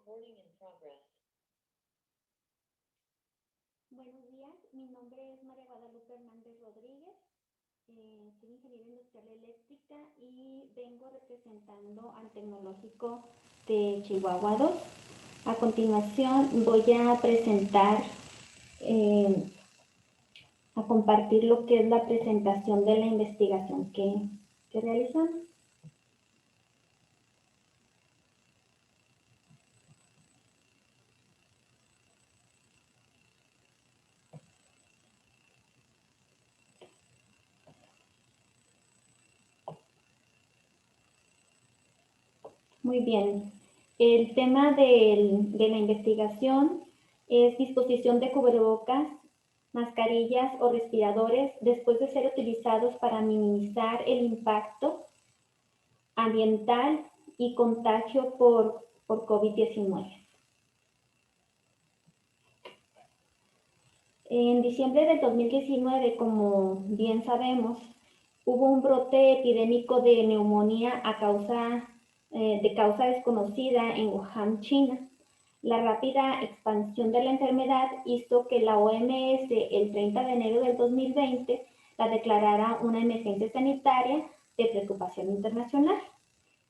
Recording in progress. Buenos días, mi nombre es María Guadalupe Hernández Rodríguez, soy ingeniera industrial eléctrica y vengo representando al Tecnológico de Chihuahua 2. A continuación voy a presentar, a compartir lo que es la presentación de la investigación que realizamos. Muy bien. El tema de la investigación es disposición de cubrebocas, mascarillas o respiradores después de ser utilizados para minimizar el impacto ambiental y contagio por COVID-19. En diciembre del 2019, como bien sabemos, hubo un brote epidémico de neumonía de causa desconocida en Wuhan, China. La rápida expansión de la enfermedad hizo que la OMS el 30 de enero del 2020 la declarara una emergencia sanitaria de preocupación internacional.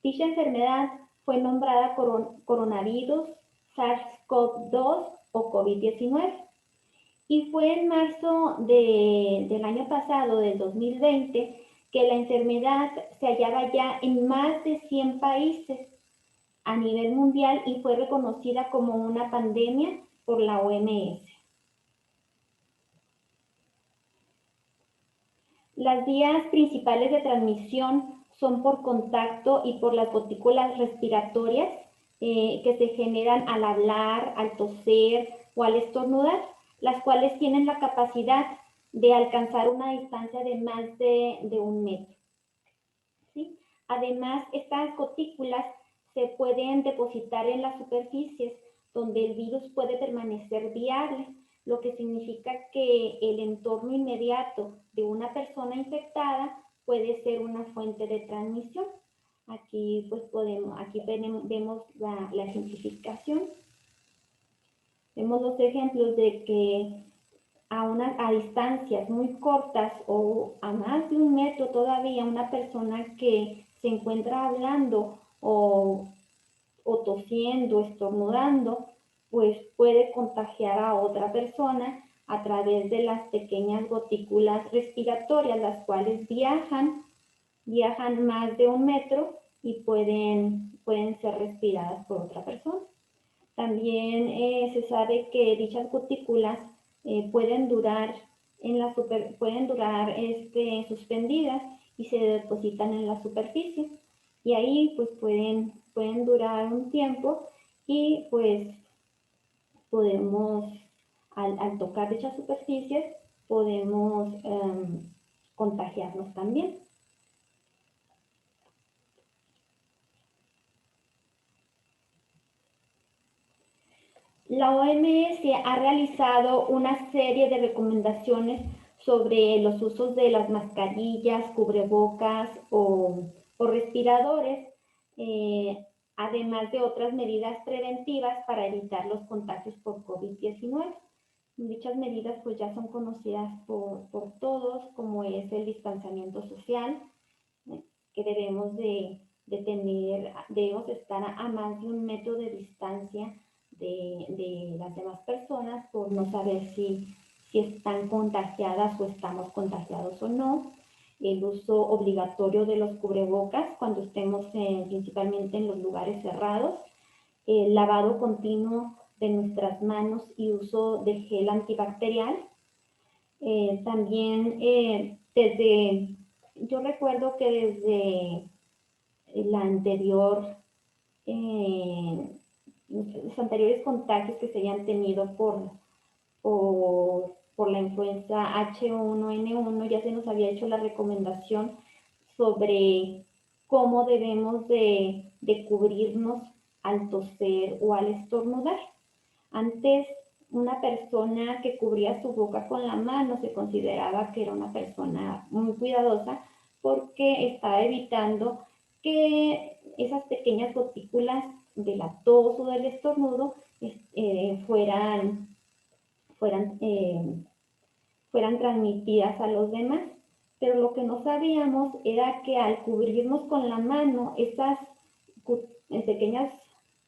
Dicha enfermedad fue nombrada coronavirus SARS-CoV-2 o COVID-19. Y fue en marzo del año pasado, del 2020, que la enfermedad se hallaba ya en más de 100 países a nivel mundial y fue reconocida como una pandemia por la OMS. Las vías principales de transmisión son por contacto y por las gotículas respiratorias que se generan al hablar, al toser o al estornudar, las cuales tienen la capacidad de alcanzar una distancia de más de 1 metro. ¿Sí? Además, estas gotículas se pueden depositar en las superficies donde el virus puede permanecer viable, lo que significa que el entorno inmediato de una persona infectada puede ser una fuente de transmisión. Aquí vemos la ejemplificación. Vemos los ejemplos de que a distancias muy cortas o a más de 1 metro todavía, una persona que se encuentra hablando o tosiendo, estornudando, pues puede contagiar a otra persona a través de las pequeñas gotículas respiratorias, las cuales viajan más de 1 metro y pueden ser respiradas por otra persona. También se sabe que dichas gotículas pueden durar suspendidas y se depositan en la superficie. Y ahí pues pueden durar un tiempo y pues podemos, al tocar dichas superficies, podemos contagiarnos también. La OMS ha realizado una serie de recomendaciones sobre los usos de las mascarillas, cubrebocas o respiradores, además de otras medidas preventivas para evitar los contagios por COVID-19. Dichas medidas pues ya son conocidas por todos, como es el distanciamiento social, que debemos estar a más de 1 metro de distancia de las demás personas por no saber si están contagiadas o estamos contagiados o no. El uso obligatorio de los cubrebocas cuando estemos principalmente en los lugares cerrados. El lavado continuo de nuestras manos y uso de gel antibacterial. También yo recuerdo que desde los anteriores contagios que se habían tenido por la influenza H1N1, ya se nos había hecho la recomendación sobre cómo debemos de cubrirnos al toser o al estornudar. Antes, una persona que cubría su boca con la mano se consideraba que era una persona muy cuidadosa porque estaba evitando que esas pequeñas gotículas de la tos o del estornudo fueran, fueran transmitidas a los demás. Pero lo que no sabíamos era que al cubrirnos con la mano, esas pequeñas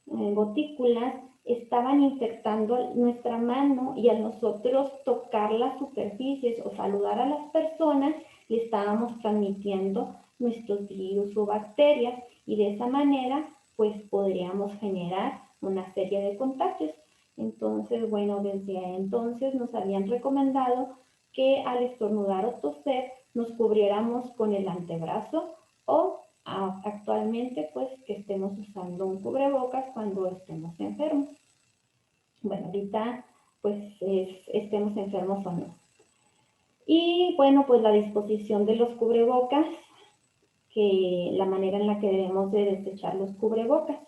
gotículas estaban infectando nuestra mano, y al nosotros tocar las superficies o saludar a las personas, le estábamos transmitiendo nuestros virus o bacterias, y de esa manera pues podríamos generar una serie de contagios. Entonces, bueno, desde entonces nos habían recomendado que al estornudar o toser nos cubriéramos con el antebrazo, o actualmente pues que estemos usando un cubrebocas cuando estemos enfermos. Bueno, ahorita pues estemos enfermos o no. Y bueno, pues la disposición de los cubrebocas, que la manera en la que debemos de desechar los cubrebocas.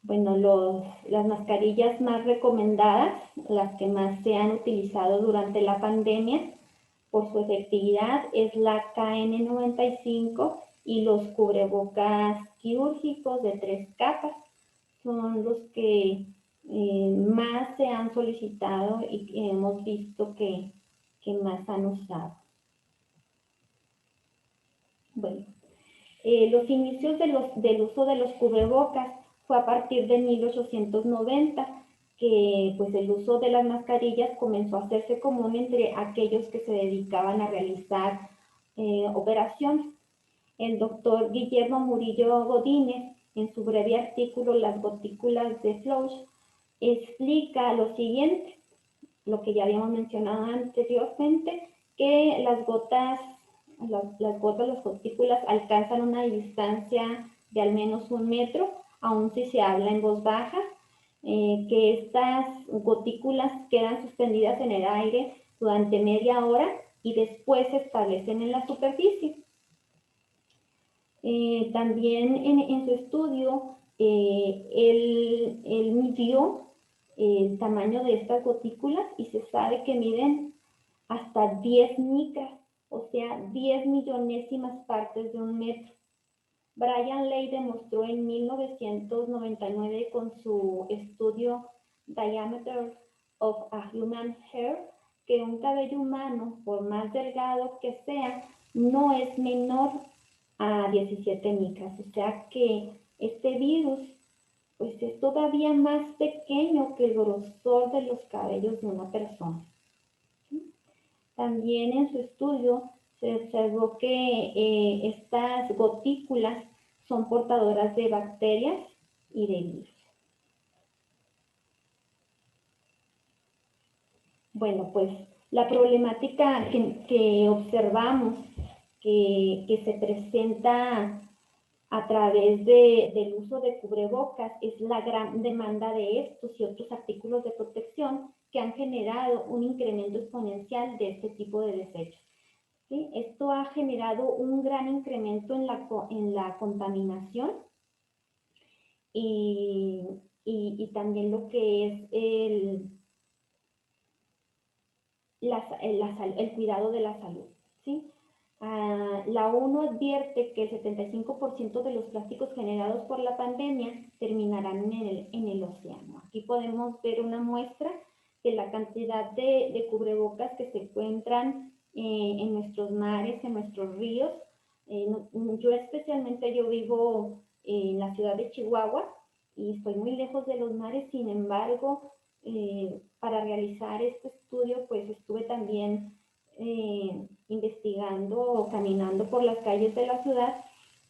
Bueno, las mascarillas más recomendadas, las que más se han utilizado durante la pandemia por su efectividad, es la KN95 y los cubrebocas quirúrgicos de 3 capas. Son los que más se han solicitado y que hemos visto que más han usado. Bueno, los inicios del uso de los cubrebocas fue a partir de 1890, que pues el uso de las mascarillas comenzó a hacerse común entre aquellos que se dedicaban a realizar operaciones. El doctor Guillermo Murillo Godínez, en su breve artículo Las gotículas de Floch, explica lo siguiente, lo que ya habíamos mencionado anteriormente, que las gotículas alcanzan una distancia de al menos 1 metro, aun si se habla en voz baja, que estas gotículas quedan suspendidas en el aire durante media hora y después se establecen en la superficie. También en su estudio, él midió el tamaño de estas gotículas y se sabe que miden hasta 10 micras, o sea, 10 millonésimas partes de 1 metro. Brian Ley demostró en 1999 con su estudio Diameter of a Human Hair que un cabello humano, por más delgado que sea, no es menor a 17 micras, o sea que este virus pues es todavía más pequeño que el grosor de los cabellos de una persona. También en su estudio se observó que estas gotículas son portadoras de bacterias y de virus. Bueno, pues la problemática que observamos que se presenta a través del uso de cubrebocas es la gran demanda de estos y otros artículos de protección que han generado un incremento exponencial de este tipo de desechos. ¿Sí? Esto ha generado un gran incremento en la contaminación y también lo que es el cuidado de la salud. ¿Sí? La ONU advierte que el 75% de los plásticos generados por la pandemia terminarán en el océano. Aquí podemos ver una muestra de la cantidad de cubrebocas que se encuentran en nuestros mares, en nuestros ríos. Yo vivo en la ciudad de Chihuahua y estoy muy lejos de los mares, sin embargo, para realizar este estudio, pues estuve también investigando o caminando por las calles de la ciudad,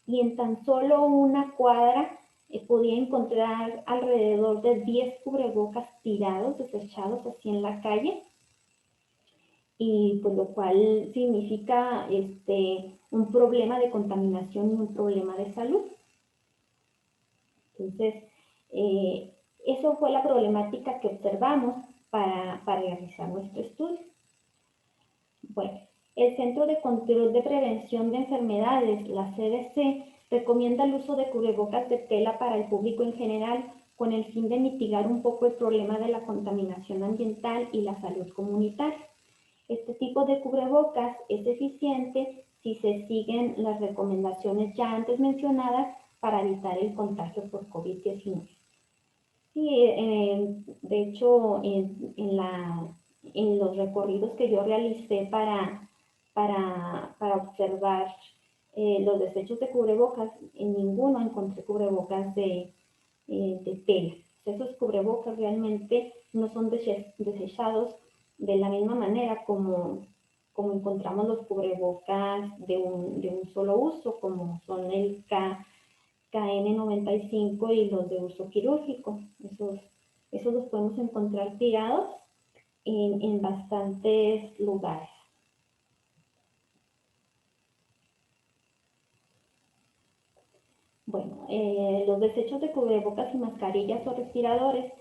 y en tan solo una cuadra podía encontrar alrededor de 10 cubrebocas tirados, desechados así en la calle, y pues lo cual significa un problema de contaminación y un problema de salud. Entonces, eso fue la problemática que observamos para realizar nuestro estudio. Bueno, el Centro de Control de Prevención de Enfermedades, la CDC, recomienda el uso de cubrebocas de tela para el público en general con el fin de mitigar un poco el problema de la contaminación ambiental y la salud comunitaria. Este tipo de cubrebocas es eficiente si se siguen las recomendaciones ya antes mencionadas para evitar el contagio por COVID-19. Sí, de hecho, en los recorridos que yo realicé para observar los desechos de cubrebocas, en ninguno encontré cubrebocas de tela. Esos cubrebocas realmente no son desechados de la misma manera como encontramos los cubrebocas de un solo uso, como son el KN95 y los de uso quirúrgico. Esos los podemos encontrar tirados en bastantes lugares. Bueno, los desechos de cubrebocas y mascarillas o respiradores,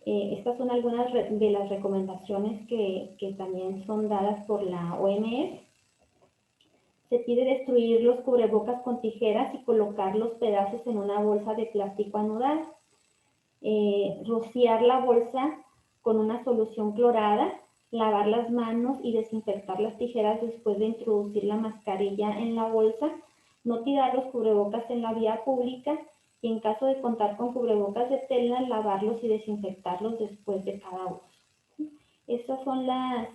estas son algunas de las recomendaciones que también son dadas por la OMS. Se pide destruir los cubrebocas con tijeras y colocar los pedazos en una bolsa de plástico anudada. Rociar la bolsa con una solución clorada, lavar las manos y desinfectar las tijeras después de introducir la mascarilla en la bolsa, no tirar los cubrebocas en la vía pública y en caso de contar con cubrebocas de tela, lavarlos y desinfectarlos después de cada uso. Estas son las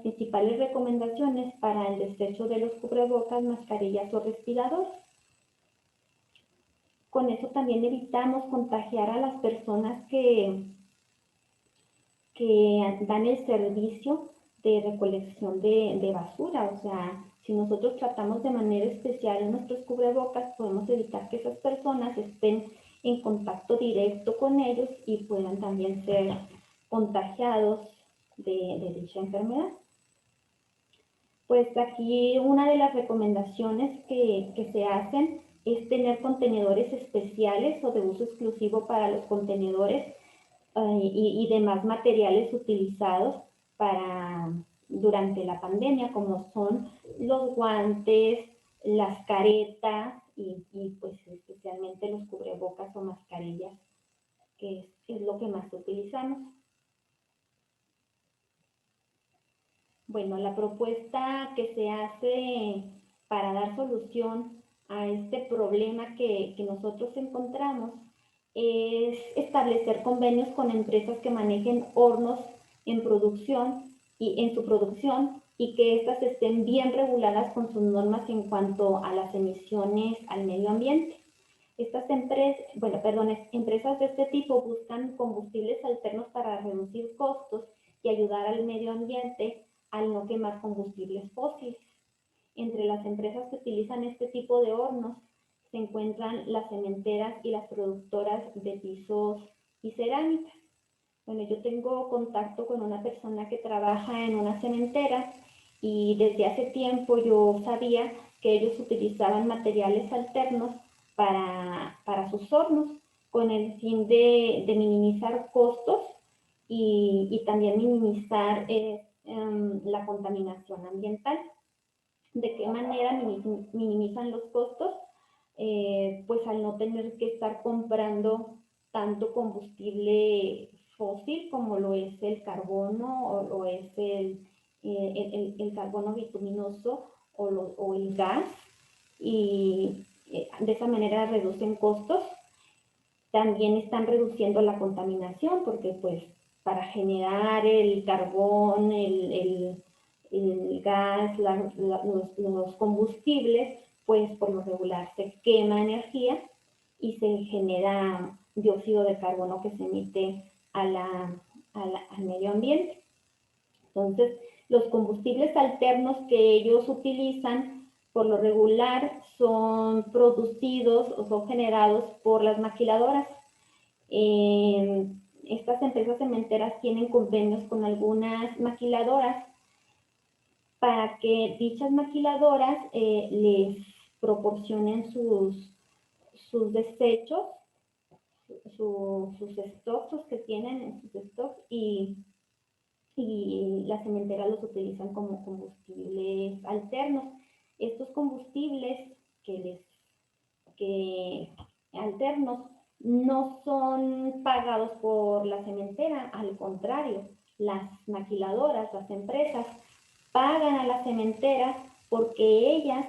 principales recomendaciones para el desecho de los cubrebocas, mascarillas o respiradores. Con eso también evitamos contagiar a las personas que dan el servicio de recolección de basura. O sea, si nosotros tratamos de manera especial nuestros cubrebocas, podemos evitar que esas personas estén en contacto directo con ellos y puedan también ser contagiados de dicha enfermedad. Pues aquí una de las recomendaciones que se hacen es tener contenedores especiales o de uso exclusivo para los contenedores y demás materiales utilizados durante la pandemia, como son los guantes, las caretas y pues especialmente los cubrebocas o mascarillas, que es lo que más utilizamos. Bueno, la propuesta que se hace para dar solución a este problema que nosotros encontramos es establecer convenios con empresas que manejen hornos en producción y en su producción y que éstas estén bien reguladas con sus normas en cuanto a las emisiones al medio ambiente. Estas empresas de este tipo buscan combustibles alternos para reducir costos y ayudar al medio ambiente al no quemar combustibles fósiles. Entre las empresas que utilizan este tipo de hornos se encuentran las cementeras y las productoras de pisos y cerámicas. Bueno, yo tengo contacto con una persona que trabaja en una cementera y desde hace tiempo yo sabía que ellos utilizaban materiales alternos para sus hornos con el fin de minimizar costos y también minimizar la contaminación ambiental. ¿De qué manera minimizan los costos? Pues al no tener que estar comprando tanto combustible fósil como lo es el carbono o es el carbono bituminoso o el gas, y de esa manera reducen costos. También están reduciendo la contaminación porque pues para generar el carbón, el gas, los combustibles, pues por lo regular se quema energía y se genera dióxido de carbono que se emite al medio ambiente. Entonces, los combustibles alternos que ellos utilizan por lo regular son producidos o son generados por las maquiladoras. Estas empresas cementeras tienen convenios con algunas maquiladoras para que dichas maquiladoras les proporcionen sus desechos, sus stocks que tienen en sus stocks y las cementeras los utilizan como combustibles alternos. Estos combustibles alternos no son pagados por la cementera, al contrario, las maquiladoras, las empresas, pagan a las cementeras porque ellas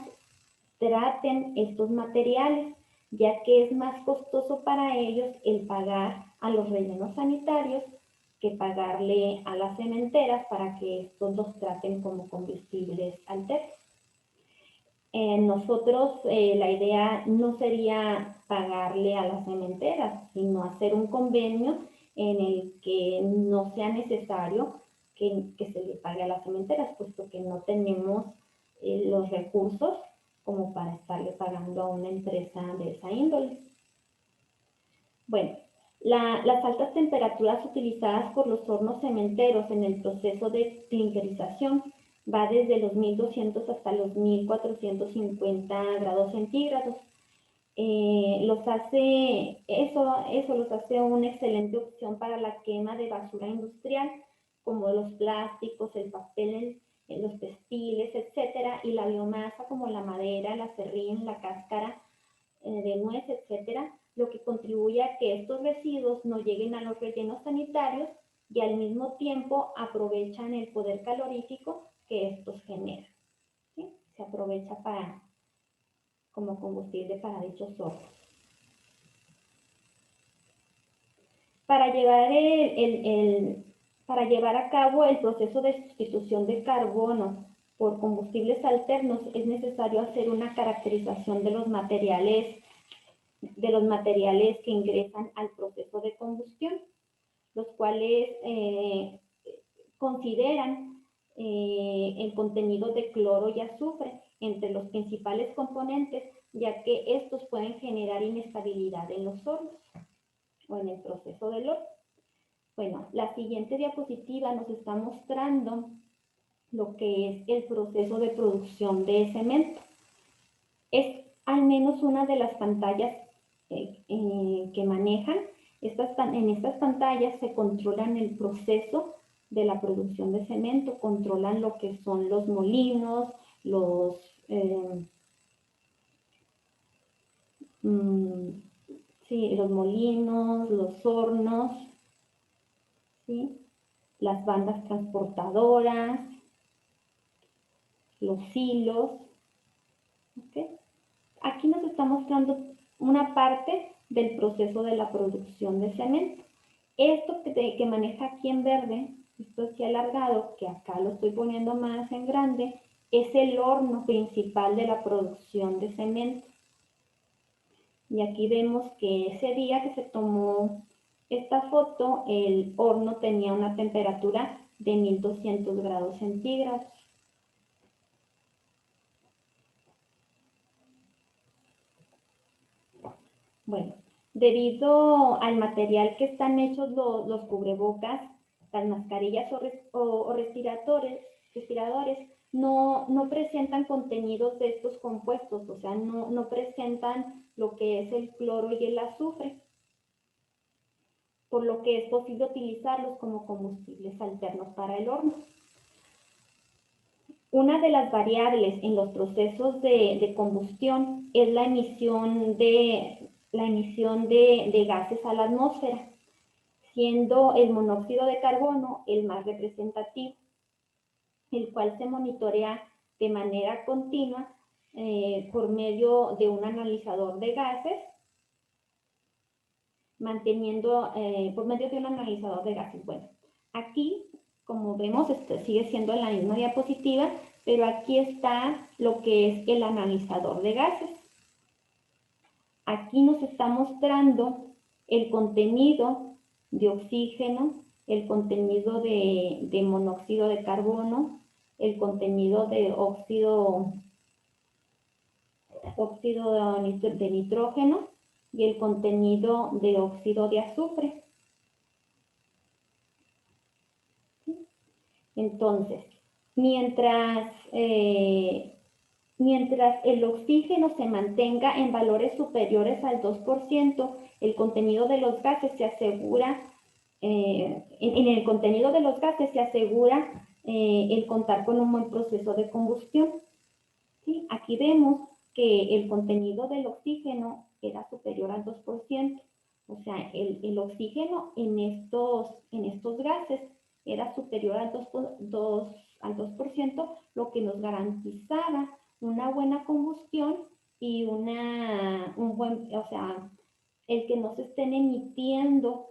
traten estos materiales, ya que es más costoso para ellos el pagar a los rellenos sanitarios que pagarle a las cementeras para que estos los traten como combustibles alternos. Nosotros la idea no sería pagarle a las cementeras, sino hacer un convenio en el que no sea necesario que se le pague a las cementeras, puesto que no tenemos los recursos como para estarle pagando a una empresa de esa índole. Bueno, las altas temperaturas utilizadas por los hornos cementeros en el proceso de clinkerización va desde los 1200 hasta los 1450 grados centígrados. Eso los hace una excelente opción para la quema de basura industrial, como los plásticos, el papel, los textiles, etcétera, y la biomasa como la madera, el acerrín, la cáscara de nuez, etcétera, lo que contribuye a que estos residuos no lleguen a los rellenos sanitarios y al mismo tiempo aprovechan el poder calorífico que estos generan. ¿Sí? Se aprovecha como combustible para dichos hornos. Para llevar a cabo el proceso de sustitución de carbono por combustibles alternos es necesario hacer una caracterización de los materiales que ingresan al proceso de combustión, los cuales consideran el contenido de cloro y azufre entre los principales componentes, ya que estos pueden generar inestabilidad en los hornos o en el proceso del horno. Bueno, la siguiente diapositiva nos está mostrando lo que es el proceso de producción de cemento. Es al menos una de las pantallas que manejan. En estas pantallas se controlan el proceso de la producción de cemento, controlan lo que son los molinos, los molinos, los hornos, ¿sí? Las bandas transportadoras, los hilos. ¿Okay? Aquí nos está mostrando una parte del proceso de la producción de cemento. Esto que maneja aquí en verde, esto así alargado, que acá lo estoy poniendo más en grande, es el horno principal de la producción de cemento. Y aquí vemos que ese día que se tomó esta foto, el horno tenía una temperatura de 1200 grados centígrados. Bueno, debido al material que están hechos los cubrebocas, las mascarillas o respiradores, no presentan contenidos de estos compuestos, o sea, no presentan lo que es el cloro y el azufre, por lo que es posible utilizarlos como combustibles alternos para el horno. Una de las variables en los procesos de combustión es la emisión de gases a la atmósfera, siendo el monóxido de carbono el más representativo, el cual se monitorea de manera continua por medio de un analizador de gases, Bueno, aquí, como vemos, sigue siendo la misma diapositiva, pero aquí está lo que es el analizador de gases. Aquí nos está mostrando el contenido de oxígeno, el contenido de monóxido de carbono, el contenido de óxido de nitrógeno y el contenido de óxido de azufre. Entonces, mientras el oxígeno se mantenga en valores superiores al 2%, el contenido de los gases se asegura, en el contenido de los gases se asegura el contar con un buen proceso de combustión. ¿Sí? Aquí vemos que el contenido del oxígeno era superior al 2%, o sea, el oxígeno en estos gases era superior al 2%, lo que nos garantizaba una buena combustión y el que no se estén emitiendo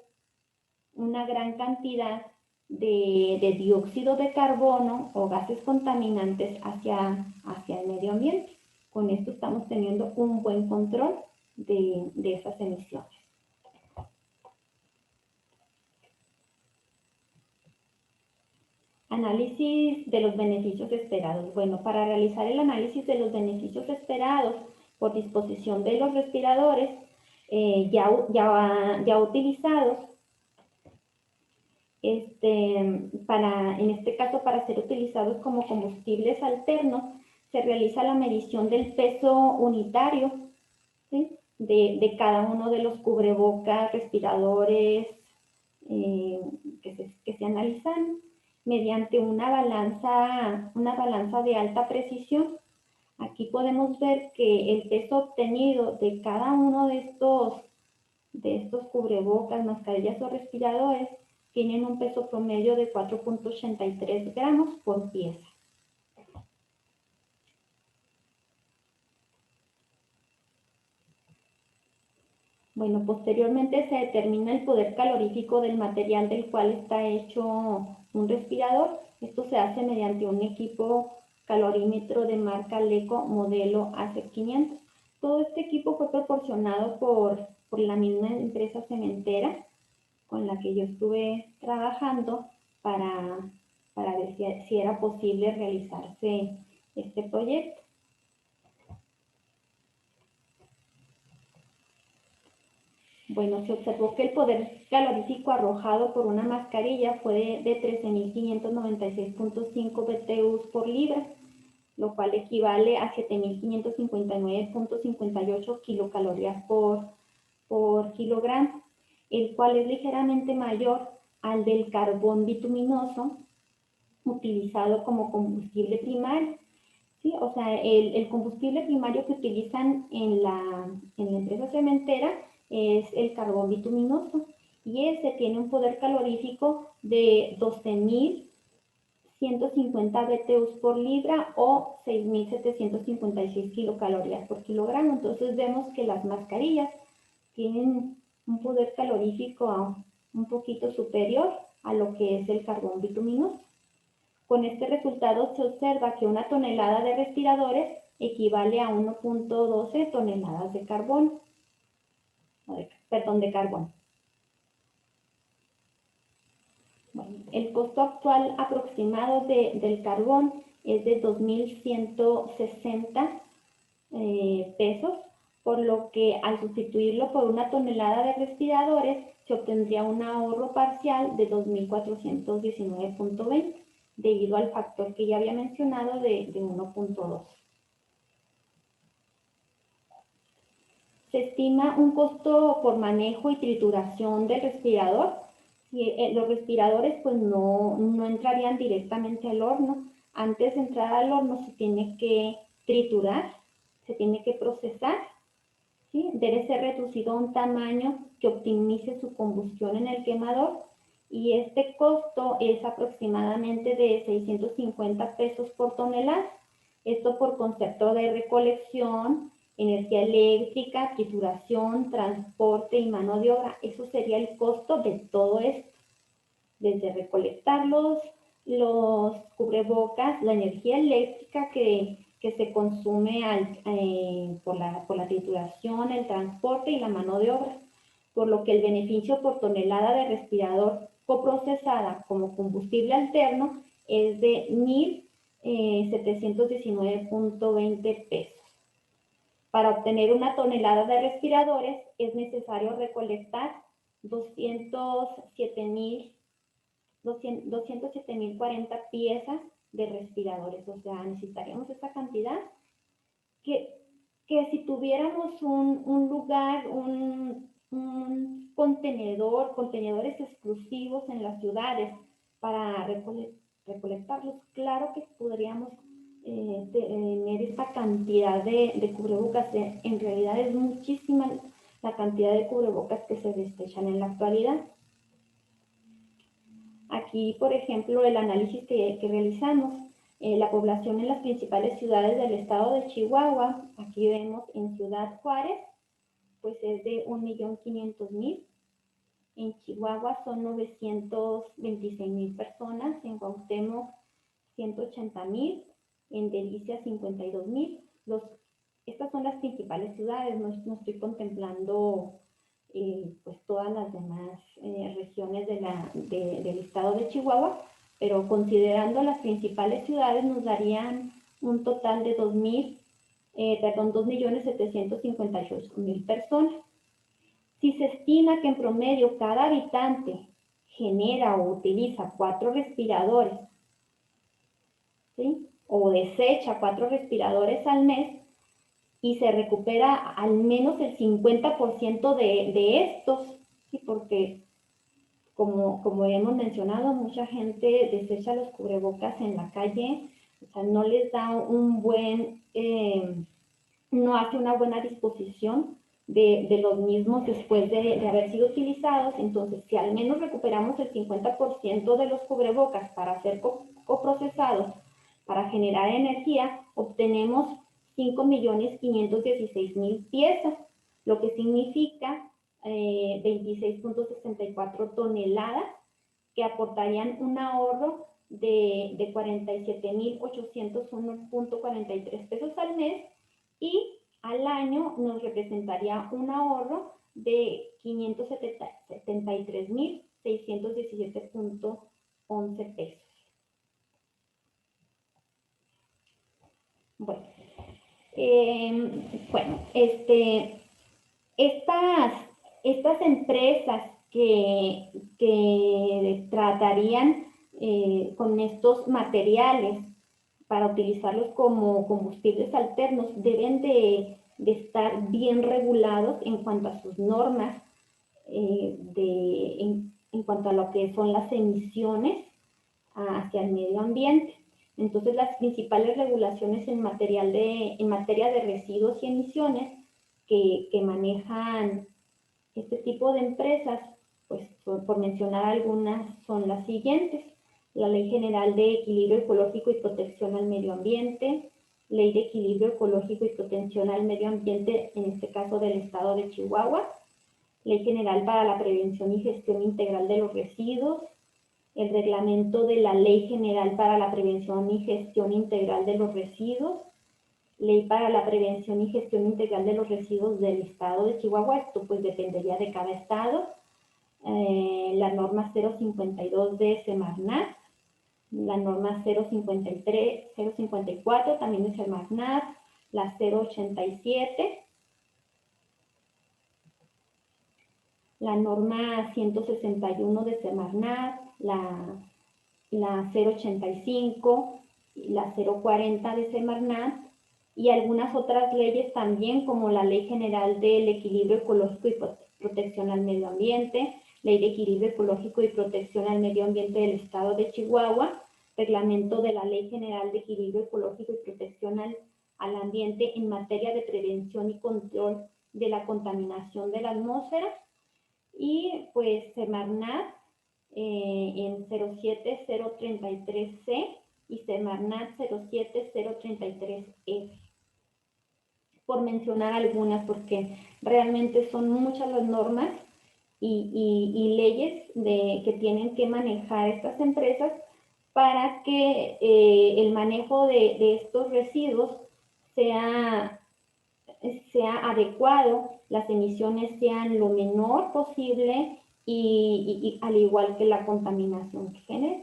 una gran cantidad de dióxido de carbono o gases contaminantes hacia el medio ambiente. Con esto estamos teniendo un buen control de esas emisiones. Análisis de los beneficios esperados. Bueno, para realizar el análisis de los beneficios esperados por disposición de los respiradores ya utilizados, en este caso para ser utilizados como combustibles alternos, se realiza la medición del peso unitario, ¿sí?, de cada uno de los cubrebocas, respiradores que se analizan mediante una balanza de alta precisión. Aquí podemos ver que el peso obtenido de cada uno de estos cubrebocas, mascarillas o respiradores tienen un peso promedio de 4.83 gramos por pieza. Bueno, posteriormente se determina el poder calorífico del material del cual está hecho un respirador. Esto se hace mediante un equipo calorímetro de marca LECO modelo AC500. Todo este equipo fue proporcionado por la misma empresa cementera con la que yo estuve trabajando para ver si era posible realizarse este proyecto. Bueno, se observó que el poder calorífico arrojado por una mascarilla fue de 13.596.5 BTUs por libra, lo cual equivale a 7.559.58 kilocalorías por kilogramo, el cual es ligeramente mayor al del carbón bituminoso utilizado como combustible primario. ¿Sí? O sea, el combustible primario que utilizan en la empresa cementera es el carbón bituminoso y ese tiene un poder calorífico de 12.150 BTUs por libra o 6.756 kilocalorías por kilogramo. Entonces vemos que las mascarillas tienen un poder calorífico un poquito superior a lo que es el carbón bituminoso. Con este resultado se observa que una tonelada de respiradores equivale a 1.12 toneladas de carbón. De carbón. Bueno, el costo actual aproximado del carbón es de 2.160 pesos, por lo que al sustituirlo por una tonelada de respiradores se obtendría un ahorro parcial de 2.419.20 debido al factor que ya había mencionado de 1.2. Se estima un costo por manejo y trituración del respirador. Los respiradores pues no entrarían directamente al horno. Antes de entrar al horno se tiene que triturar, se tiene que procesar, ¿sí? Debe ser reducido a un tamaño que optimice su combustión en el quemador y este costo es aproximadamente de 650 pesos por tonelada. Esto por concepto de recolección, energía eléctrica, trituración, transporte y mano de obra. Eso sería el costo de todo esto. Desde recolectar los cubrebocas, la energía eléctrica que se consume por la trituración, el transporte y la mano de obra. Por lo que el beneficio por tonelada de respirador coprocesada como combustible alterno es de 1.719.20 pesos. Para obtener una tonelada de respiradores es necesario recolectar 207.040 piezas de respiradores. O sea, necesitaríamos esta cantidad que si tuviéramos un lugar, un contenedores exclusivos en las ciudades para recolectarlos, claro que podríamos tener esta cantidad de cubrebocas. En realidad es muchísima la cantidad de cubrebocas que se desechan en la actualidad. Aquí, por ejemplo, el análisis que realizamos La población en las principales ciudades del estado de Chihuahua, aquí vemos en Ciudad Juárez, pues es de 1.500.000. En Chihuahua son 926.000 personas, en Cuauhtémoc 180.000, en Delicias 52.000. Estas son las principales ciudades, no estoy contemplando pues todas las demás regiones del estado de Chihuahua, pero considerando las principales ciudades nos darían un total de 2.758.000 personas. Si se estima que en promedio cada habitante genera o utiliza 4 respiradores, ¿sí?, o desecha 4 respiradores al mes, y se recupera al menos el 50% de estos, ¿sí?, porque como hemos mencionado, mucha gente desecha los cubrebocas en la calle, o sea, no les da no hace una buena disposición de los mismos después de haber sido utilizados. Entonces, si al menos recuperamos el 50% de los cubrebocas para ser coprocesados, para generar energía, obtenemos 5.516.000 piezas, lo que significa 26.64 toneladas, que aportarían un ahorro de 47.801.43 pesos al mes, y al año nos representaría un ahorro de 573.617.11 pesos. Bueno, estas empresas que tratarían con estos materiales para utilizarlos como combustibles alternos deben de estar bien regulados en cuanto a sus normas, en cuanto a lo que son las emisiones hacia el medio ambiente. Entonces, las principales regulaciones en materia de residuos y emisiones que manejan este tipo de empresas, pues por mencionar algunas, son las siguientes: la Ley General de Equilibrio Ecológico y Protección al Medio Ambiente, Ley de Equilibrio Ecológico y Protección al Medio Ambiente, en este caso del estado de Chihuahua, Ley General para la Prevención y Gestión Integral de los Residuos, el reglamento de la Ley General para la Prevención y Gestión Integral de los Residuos, Ley para la Prevención y Gestión Integral de los Residuos del estado de Chihuahua. Esto pues dependería de cada estado. La norma 052 de Semarnat, la norma 054 también de Semarnat, la 087, la norma 161 de Semarnat, la 085, la 040 de Semarnat, y algunas otras leyes también, como la Ley General del Equilibrio Ecológico y Protección al Medio Ambiente, Ley de Equilibrio Ecológico y Protección al Medio Ambiente del estado de Chihuahua, reglamento de la Ley General de Equilibrio Ecológico y Protección al Ambiente en materia de prevención y control de la contaminación de la atmósfera, y pues Semarnat en 07033C y Semarnat 07033F, por mencionar algunas, porque realmente son muchas las normas y leyes que tienen que manejar estas empresas para que el manejo de estos residuos sea adecuado, las emisiones sean lo menor posible, y al igual que la contaminación que genera.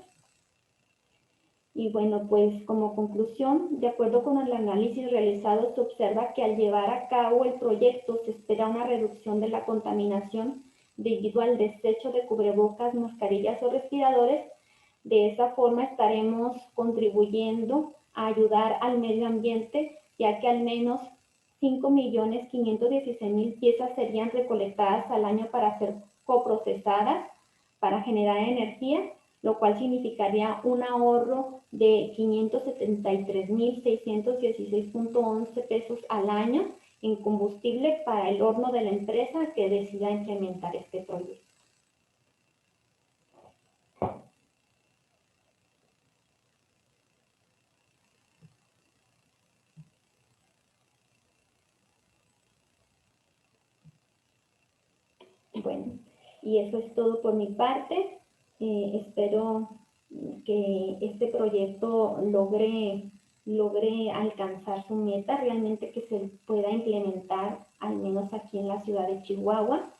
Y bueno, pues como conclusión, de acuerdo con el análisis realizado, se observa que al llevar a cabo el proyecto se espera una reducción de la contaminación debido al desecho de cubrebocas, mascarillas o respiradores. De esa forma estaremos contribuyendo a ayudar al medio ambiente, ya que al menos 5.516.000 piezas serían recolectadas al año para ser coprocesadas para generar energía, lo cual significaría un ahorro de 573.616.11 pesos al año en combustible para el horno de la empresa que decida implementar este proyecto. Bueno, y eso es todo por mi parte. Espero que este proyecto logre alcanzar su meta, realmente que se pueda implementar, al menos aquí en la ciudad de Chihuahua.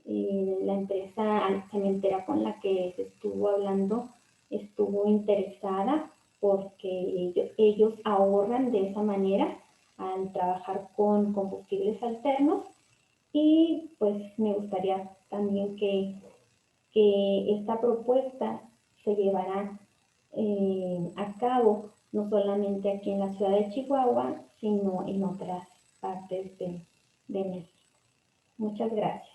La empresa cementera con la que se estuvo hablando estuvo interesada porque ellos ahorran de esa manera al trabajar con combustibles alternos, y pues me gustaría también que esta propuesta se llevara a cabo no solamente aquí en la ciudad de Chihuahua, sino en otras partes de México. Muchas gracias.